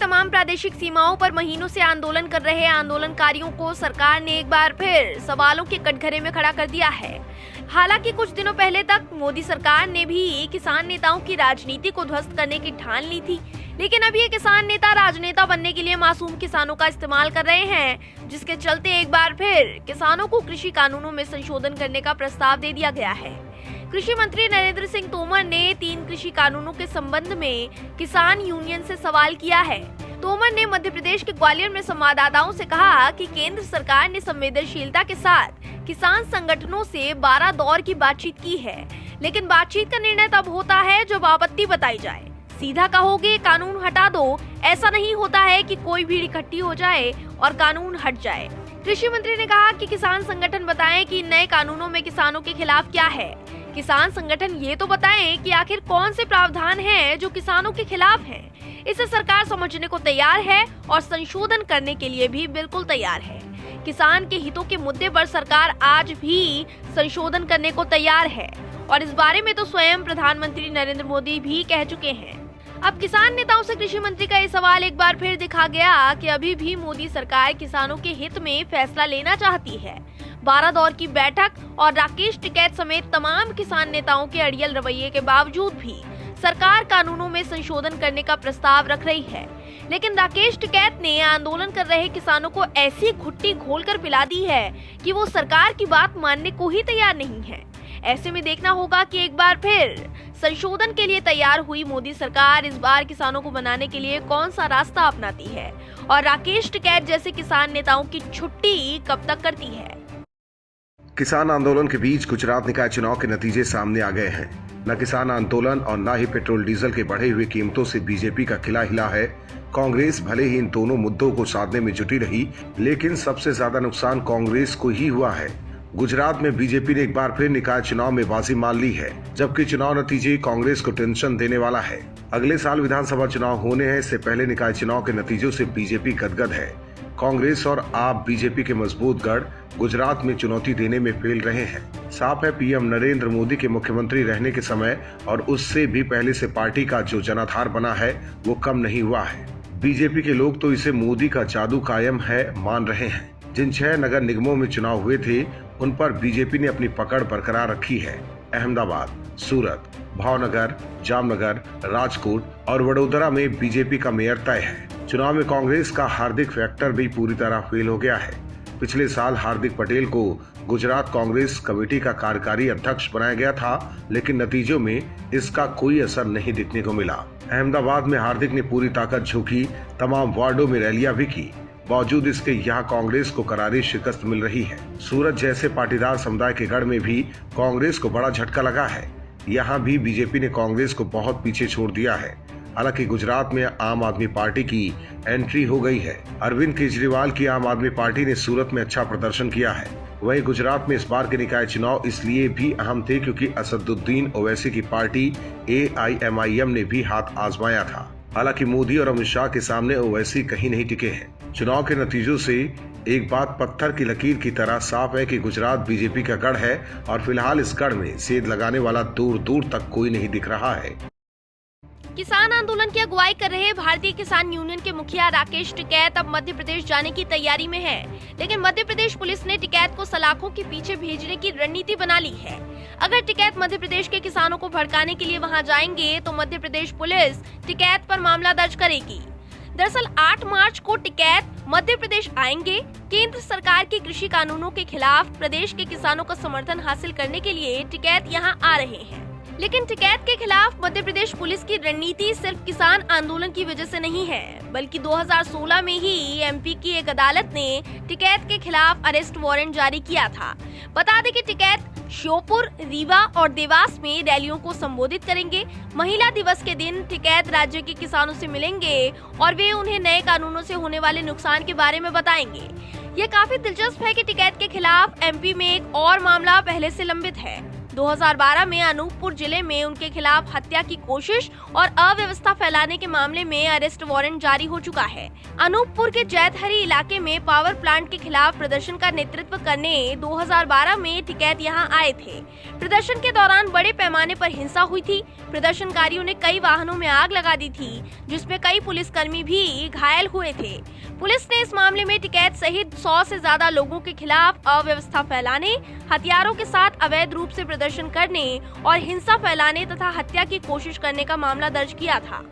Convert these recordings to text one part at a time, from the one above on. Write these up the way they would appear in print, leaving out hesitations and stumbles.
तमाम प्रादेशिक सीमाओं पर महीनों से आंदोलन कर रहे आंदोलनकारियों को सरकार ने एक बार फिर सवालों के कटघरे में खड़ा कर दिया है। हालांकि कुछ दिनों पहले तक मोदी सरकार ने भी किसान नेताओं की राजनीति को ध्वस्त करने की ठान ली थी, लेकिन अब ये किसान नेता राजनेता बनने के लिए मासूम किसानों का इस्तेमाल कर रहे हैं, जिसके चलते एक बार फिर किसानों को कृषि कानूनों में संशोधन करने का प्रस्ताव दे दिया गया है। कृषि मंत्री नरेंद्र सिंह तोमर ने 3 कृषि कानूनों के संबंध में किसान यूनियन से सवाल किया है। तोमर ने मध्य प्रदेश के ग्वालियर में संवाददाताओं से कहा कि केंद्र सरकार ने संवेदनशीलता के साथ किसान संगठनों से 12 दौर की बातचीत की है, लेकिन बातचीत का निर्णय तब होता है जब आपत्ति बताई जाए। सीधा कहोगे कानून हटा दो, ऐसा नहीं होता है कि कोई भीड़ इकट्ठी हो जाए और कानून हट जाए। कृषि मंत्री ने कहा कि किसान संगठन बताएं कि नए कानूनों में किसानों के खिलाफ क्या है। किसान संगठन ये तो बताएं कि आखिर कौन से प्रावधान हैं जो किसानों के खिलाफ हैं। इसे सरकार समझने को तैयार है और संशोधन करने के लिए भी बिल्कुल तैयार है। किसान के हितों के मुद्दे पर सरकार आज भी संशोधन करने को तैयार है और इस बारे में तो स्वयं प्रधानमंत्री नरेंद्र मोदी भी कह चुके हैं। अब किसान नेताओं से कृषि मंत्री का ये सवाल एक बार फिर दिखा गया कि अभी भी मोदी सरकार किसानों के हित में फैसला लेना चाहती है। 12 दौर की बैठक और राकेश टिकैत समेत तमाम किसान नेताओं के अड़ियल रवैये के बावजूद भी सरकार कानूनों में संशोधन करने का प्रस्ताव रख रही है, लेकिन राकेश टिकैत ने आंदोलन कर रहे किसानों को ऐसी घुट्टी घोलकर पिला दी है कि वो सरकार की बात मानने को ही तैयार नहीं है। ऐसे में देखना होगा कि एक बार फिर संशोधन के लिए तैयार हुई मोदी सरकार इस बार किसानों को बनाने के लिए कौन सा रास्ता अपनाती है और राकेश टिकैत जैसे किसान नेताओं की छुट्टी कब तक करती है। किसान आंदोलन के बीच गुजरात निकाय चुनाव के नतीजे सामने आ गए हैं। न किसान आंदोलन और न ही पेट्रोल डीजल के बढ़े हुए कीमतों से बीजेपी का किला हिला है। कांग्रेस भले ही इन दोनों मुद्दों को साधने में जुटी रही, लेकिन सबसे ज्यादा नुकसान कांग्रेस को ही हुआ है। गुजरात में बीजेपी ने एक बार फिर निकाय चुनाव में बाजी मान ली है, जबकि चुनाव नतीजे कांग्रेस को टेंशन देने वाला है। अगले साल विधानसभा चुनाव होने हैं, इससे पहले निकाय चुनाव के नतीजों से बीजेपी गदगद है। कांग्रेस और आप बीजेपी के मजबूत गढ़ गुजरात में चुनौती देने में फेल रहे हैं। साफ है, पीएम नरेंद्र मोदी के मुख्यमंत्री रहने के समय और उससे भी पहले से पार्टी का जो जनाधार बना है वो कम नहीं हुआ है। बीजेपी के लोग तो इसे मोदी का जादू कायम है मान रहे हैं। जिन 6 नगर निगमों में चुनाव हुए थे उन पर बीजेपी ने अपनी पकड़ बरकरार रखी है। अहमदाबाद, सूरत, भावनगर, जामनगर, राजकोट और वडोदरा में बीजेपी का मेयर तय है। चुनाव में कांग्रेस का हार्दिक फैक्टर भी पूरी तरह फेल हो गया है। पिछले साल हार्दिक पटेल को गुजरात कांग्रेस कमेटी का कार्यकारी अध्यक्ष बनाया गया था, लेकिन नतीजों में इसका कोई असर नहीं दिखने को मिला। अहमदाबाद में हार्दिक ने पूरी ताकत झोंकी, तमाम वार्डों में रैलियां भी की। बावजूद इसके यहाँ कांग्रेस को करारी शिकस्त मिल रही है। सूरत जैसे पाटीदार समुदाय के गढ़ में भी कांग्रेस को बड़ा झटका लगा है। यहाँ भी बीजेपी ने कांग्रेस को बहुत पीछे छोड़ दिया है। हालांकि गुजरात में आम आदमी पार्टी की एंट्री हो गई है। अरविंद केजरीवाल की आम आदमी पार्टी ने सूरत में अच्छा प्रदर्शन किया है। वहीं गुजरात में इस बार के निकाय चुनाव इसलिए भी अहम थे क्योंकि असदुद्दीन ओवैसी की पार्टी AIMIM ने भी हाथ आजमाया था। हालांकि मोदी और अमित शाह के सामने ओवैसी कहीं नहीं टिके हैं। चुनाव के नतीजों से एक बात पत्थर की लकीर की तरह साफ है कि गुजरात बीजेपी का गढ़ है और फिलहाल इस गढ़ में सेंध लगाने वाला दूर दूर तक कोई नहीं दिख रहा है। किसान आंदोलन की अगुवाई कर रहे भारतीय किसान यूनियन के मुखिया राकेश टिकैत अब मध्य प्रदेश जाने की तैयारी में है, लेकिन मध्य प्रदेश पुलिस ने टिकैत को सलाखों के पीछे भेजने की रणनीति बना ली है। अगर टिकैत मध्य प्रदेश के किसानों को भड़काने के लिए वहां जाएंगे तो मध्य प्रदेश पुलिस टिकैत पर मामला दर्ज करेगी। दरअसल 8 मार्च को टिकैत मध्य प्रदेश आएंगे। केंद्र सरकार के कृषि कानूनों के खिलाफ प्रदेश के किसानों का समर्थन हासिल करने के लिए टिकैत यहां आ रहे हैं, लेकिन टिकैत के खिलाफ मध्य प्रदेश पुलिस की रणनीति सिर्फ किसान आंदोलन की वजह से नहीं है, बल्कि 2016 में ही MP की एक अदालत ने टिकैत के खिलाफ अरेस्ट वारंट जारी किया था। बता दें कि टिकैत श्योपुर, रीवा और देवास में रैलियों को संबोधित करेंगे। महिला दिवस के दिन टिकैत राज्य के किसानों से मिलेंगे और वे उन्हें नए कानूनों से होने वाले नुकसान के बारे में बताएंगे। ये काफी दिलचस्प है कि टिकैत के खिलाफ MP में एक और मामला पहले से लंबित है। 2012 में अनूपपुर जिले में उनके खिलाफ हत्या की कोशिश और अव्यवस्था फैलाने के मामले में अरेस्ट वारंट जारी हो चुका है। अनूपपुर के जैतहरी इलाके में पावर प्लांट के खिलाफ प्रदर्शन का नेतृत्व करने 2012 में टिकैत यहां आए थे। प्रदर्शन के दौरान बड़े पैमाने पर हिंसा हुई थी। प्रदर्शनकारियों ने कई वाहनों में आग लगा दी थी, जिसमें कई पुलिसकर्मी भी घायल हुए थे। पुलिस ने इस मामले में टिकैत सहित 100 से ज्यादा लोगों के खिलाफ अव्यवस्था फैलाने, हथियारों के साथ अवैध रूप से प्रदर्शन करने और हिंसा फैलाने तथा हत्या की कोशिश करने का मामला दर्ज किया था।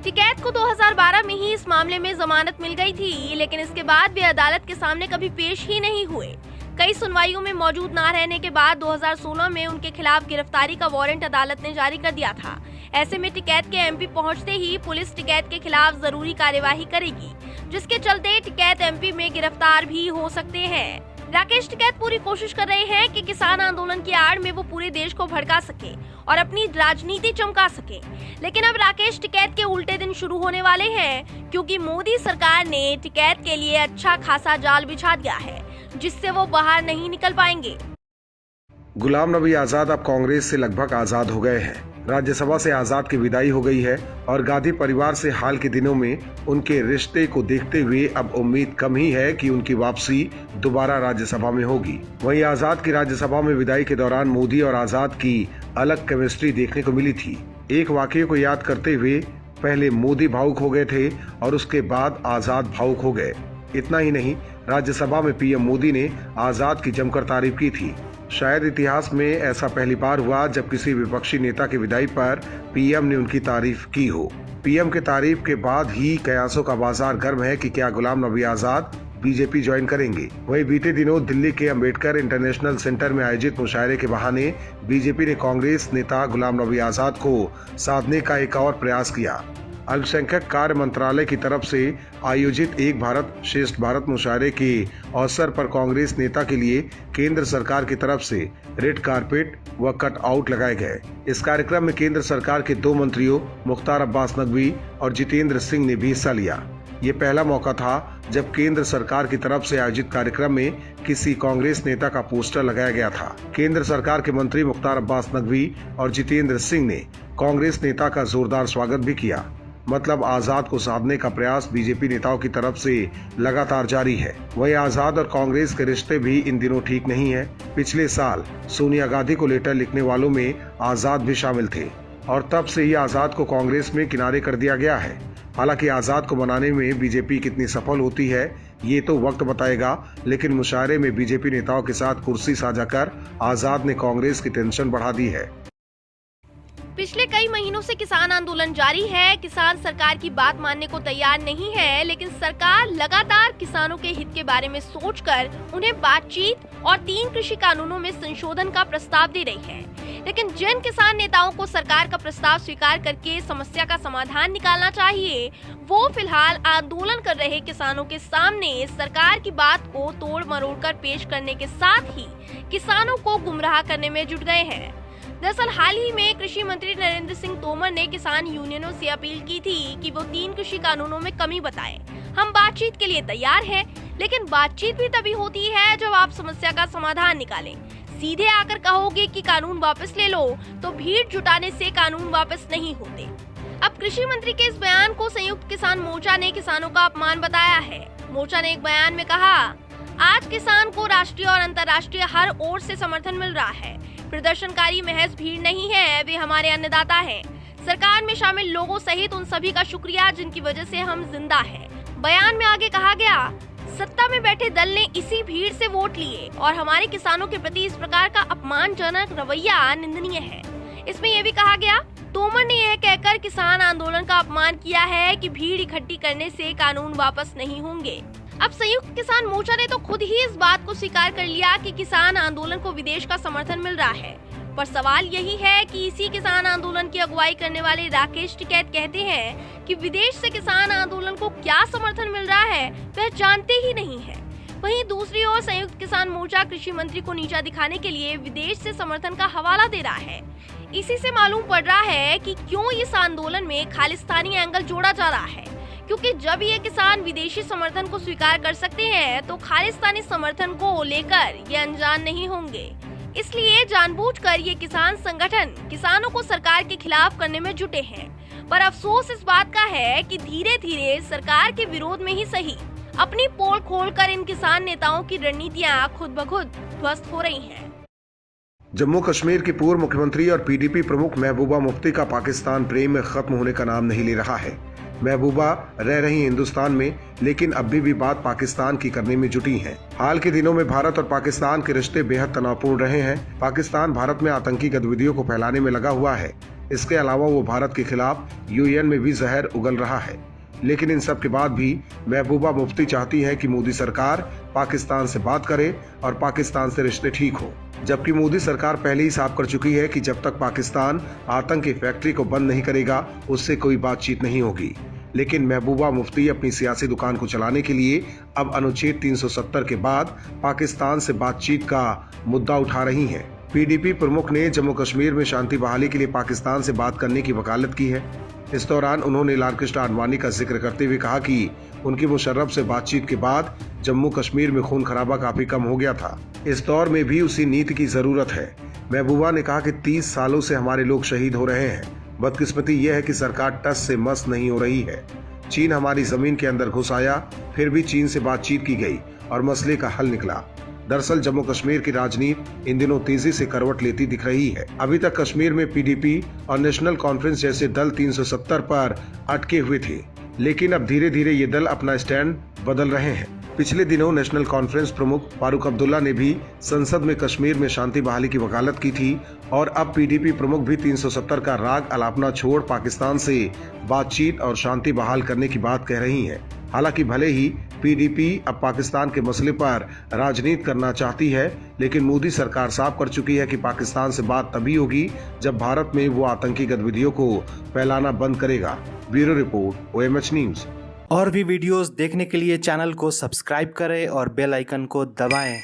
टिकैत को 2012 में ही इस मामले में जमानत मिल गई थी, लेकिन इसके बाद वे अदालत के सामने कभी पेश ही नहीं हुए। कई सुनवाइयों में मौजूद न रहने के बाद 2016 में उनके खिलाफ गिरफ्तारी का वारंट अदालत ने जारी कर दिया था। ऐसे में टिकैत के एमपी पहुंचते ही पुलिस टिकैत के खिलाफ जरूरी कार्यवाही करेगी, जिसके चलते टिकैत एमपी में गिरफ्तार भी हो सकते हैं। राकेश टिकैत पूरी कोशिश कर रहे हैं कि किसान आंदोलन की आड़ में वो पूरे देश को भड़का सके और अपनी राजनीति चमका सके। लेकिन अब राकेश टिकैत के उल्टे दिन शुरू होने वाले हैं, क्योंकि मोदी सरकार ने टिकैत के लिए अच्छा खासा जाल बिछा दिया है, जिससे वो बाहर नहीं निकल पाएंगे। गुलाम नबी आजाद अब कांग्रेस से लगभग आजाद हो गए हैं। राज्यसभा से आजाद की विदाई हो गई है और गांधी परिवार से हाल के दिनों में उनके रिश्ते को देखते हुए अब उम्मीद कम ही है कि उनकी वापसी दोबारा राज्यसभा में होगी। वहीं आजाद की राज्यसभा में विदाई के दौरान मोदी और आजाद की अलग केमिस्ट्री देखने को मिली थी। एक वाकये को याद करते हुए पहले मोदी भावुक हो गए थे और उसके बाद आजाद भावुक हो गए। इतना ही नहीं, राज्यसभा में पीएम मोदी ने आजाद की जमकर तारीफ की थी। शायद इतिहास में ऐसा पहली बार हुआ जब किसी विपक्षी नेता की विदाई पर पीएम ने उनकी तारीफ की हो। पीएम के तारीफ के बाद ही कयासों का बाजार गर्म है कि क्या गुलाम नबी आजाद बीजेपी ज्वाइन करेंगे। वहीं बीते दिनों दिल्ली के अंबेडकर इंटरनेशनल सेंटर में आयोजित मुशायरे के बहाने बीजेपी ने कांग्रेस नेता गुलाम नबी आजाद को साधने का एक और प्रयास किया। अल्पसंख्यक कार्य मंत्रालय की तरफ से आयोजित एक भारत श्रेष्ठ भारत मुशायरे के अवसर पर कांग्रेस नेता के लिए केंद्र सरकार की तरफ से रेड कारपेट व कट आउट लगाए गए। इस कार्यक्रम में केंद्र सरकार के 2 मंत्रियों मुख्तार अब्बास नकवी और जितेंद्र सिंह ने भी हिस्सा लिया। ये पहला मौका था जब केंद्र सरकार की तरफ से आयोजित कार्यक्रम में किसी कांग्रेस नेता का पोस्टर लगाया गया था। केंद्र सरकार के मंत्री मुख्तार अब्बास नकवी और जितेंद्र सिंह ने कांग्रेस नेता का जोरदार स्वागत भी किया। मतलब आजाद को साधने का प्रयास बीजेपी नेताओं की तरफ से लगातार जारी है। वहीं आजाद और कांग्रेस के रिश्ते भी इन दिनों ठीक नहीं है। पिछले साल सोनिया गांधी को लेटर लिखने वालों में आजाद भी शामिल थे और तब से ही आजाद को कांग्रेस में किनारे कर दिया गया है। हालांकि आजाद को मनाने में बीजेपी कितनी सफल होती है ये तो वक्त बताएगा, लेकिन मुशायरे में बीजेपी नेताओं के साथ कुर्सी साझा कर आजाद ने कांग्रेस की टेंशन बढ़ा दी है। पिछले कई महीनों से किसान आंदोलन जारी है। किसान सरकार की बात मानने को तैयार नहीं है, लेकिन सरकार लगातार किसानों के हित के बारे में सोचकर उन्हें बातचीत और 3 कृषि कानूनों में संशोधन का प्रस्ताव दे रही है। लेकिन जिन किसान नेताओं को सरकार का प्रस्ताव स्वीकार करके समस्या का समाधान निकालना चाहिए, वो फिलहाल आंदोलन कर रहे किसानों के सामने सरकार की बात को तोड़ मरोड़ कर पेश करने के साथ ही किसानों को गुमराह करने में जुट गए हैं। दरअसल हाल ही में कृषि मंत्री नरेंद्र सिंह तोमर ने किसान यूनियनों से अपील की थी कि वो 3 कृषि कानूनों में कमी बताएं। हम बातचीत के लिए तैयार हैं, लेकिन बातचीत भी तभी होती है जब आप समस्या का समाधान निकालें। सीधे आकर कहोगे कि कानून वापस ले लो, तो भीड़ जुटाने से कानून वापस नहीं होते। अब कृषि मंत्री के इस बयान को संयुक्त किसान मोर्चा ने किसानों का अपमान बताया है। मोर्चा ने एक बयान में कहा, आज किसान को राष्ट्रीय और अंतर्राष्ट्रीय हर ओर से समर्थन मिल रहा है। प्रदर्शनकारी महज भीड़ नहीं है, वे हमारे अन्नदाता हैं। सरकार में शामिल लोगों सहित उन सभी का शुक्रिया जिनकी वजह से हम जिंदा हैं। बयान में आगे कहा गया, सत्ता में बैठे दल ने इसी भीड़ से वोट लिए और हमारे किसानों के प्रति इस प्रकार का अपमानजनक रवैया निंदनीय है। इसमें यह भी कहा गया, तोमर ने यह कहकर किसान आंदोलन का अपमान किया है कि भीड़ इकट्ठी करने से कानून वापस नहीं होंगे। अब संयुक्त किसान मोर्चा ने तो खुद ही इस बात को स्वीकार कर लिया कि किसान आंदोलन को विदेश का समर्थन मिल रहा है, पर सवाल यही है कि इसी किसान आंदोलन की अगुवाई करने वाले राकेश टिकैत कहते हैं कि विदेश से किसान आंदोलन को क्या समर्थन मिल रहा है वह जानते ही नहीं है। वहीं दूसरी ओर संयुक्त किसान मोर्चा कृषि मंत्री को नीचा दिखाने के लिए विदेश से समर्थन का हवाला दे रहा है। इसी से मालूम पड़ रहा है कि क्यों इस आंदोलन में खालिस्तानी एंगल जोड़ा जा रहा है, क्योंकि जब ये किसान विदेशी समर्थन को स्वीकार कर सकते हैं तो खालिस्तानी समर्थन को लेकर ये अनजान नहीं होंगे। इसलिए जानबूझकर ये किसान संगठन किसानों को सरकार के खिलाफ करने में जुटे हैं। पर अफसोस इस बात का है कि धीरे धीरे सरकार के विरोध में ही सही, अपनी पोल खोलकर इन किसान नेताओं की रणनीतियां खुद ब खुद ध्वस्त हो रही हैं। जम्मू कश्मीर की पूर्व मुख्यमंत्री और पीडीपी प्रमुख महबूबा मुफ्ती का पाकिस्तान प्रेम में खत्म होने का नाम नहीं ले रहा है। महबूबा रह रही हिंदुस्तान में, लेकिन अब भी बात पाकिस्तान की करने में जुटी हैं। हाल के दिनों में भारत और पाकिस्तान के रिश्ते बेहद तनावपूर्ण रहे हैं। पाकिस्तान भारत में आतंकी गतिविधियों को फैलाने में लगा हुआ है। इसके अलावा वो भारत के खिलाफ यूएन में भी जहर उगल रहा है। लेकिन इन सब के बाद भी महबूबा मुफ्ती चाहती है कि मोदी सरकार पाकिस्तान से बात करे और पाकिस्तान से रिश्ते ठीक हो, जबकि मोदी सरकार पहले ही साफ कर चुकी है कि जब तक पाकिस्तान आतंक की फैक्ट्री को बंद नहीं करेगा उससे कोई बातचीत नहीं होगी। लेकिन महबूबा मुफ्ती अपनी सियासी दुकान को चलाने के लिए अब अनुच्छेद 370 के बाद पाकिस्तान से बातचीत का मुद्दा उठा रही हैं। पीडीपी प्रमुख ने जम्मू कश्मीर में शांति बहाली के लिए पाकिस्तान से बात करने की वकालत की है। इस दौरान उन्होंने लालकृष्ण आडवाणी का जिक्र करते हुए कहा कि उनकी मुशर्रफ से बातचीत के बाद जम्मू कश्मीर में खून खराबा काफी कम हो गया था। इस दौर में भी उसी नीति की जरूरत है। महबूबा ने कहा कि 30 सालों से हमारे लोग शहीद हो रहे हैं। बदकिस्मती यह है कि सरकार टस से मस नहीं हो रही है। चीन हमारी जमीन के अंदर घुस आया, फिर भी चीन से बातचीत की गई और मसले का हल निकला। दरअसल जम्मू कश्मीर की राजनीति इन दिनों तेजी से करवट लेती दिख रही है। अभी तक कश्मीर में पीडीपी और नेशनल कॉन्फ्रेंस जैसे दल 370 पर अटके हुए थे, लेकिन अब धीरे धीरे ये दल अपना स्टैंड बदल रहे हैं। पिछले दिनों नेशनल कॉन्फ्रेंस प्रमुख फारूक अब्दुल्ला ने भी संसद में कश्मीर में शांति बहाली की वकालत की थी और अब पीडीपी प्रमुख भी 370 का राग अलापना छोड़ पाकिस्तान से बातचीत और शांति बहाल करने की बात कह रही हैं। हालांकि भले ही पीडीपी अब पाकिस्तान के मसले पर राजनीति करना चाहती है, लेकिन मोदी सरकार साफ कर चुकी है कि पाकिस्तान से बात तभी होगी जब भारत में वो आतंकी गतिविधियों को फैलाना बंद करेगा। Bureau report, OMH news. और भी वीडियोस देखने के लिए चैनल को सब्सक्राइब करें और बेल आइकन को दबाएं।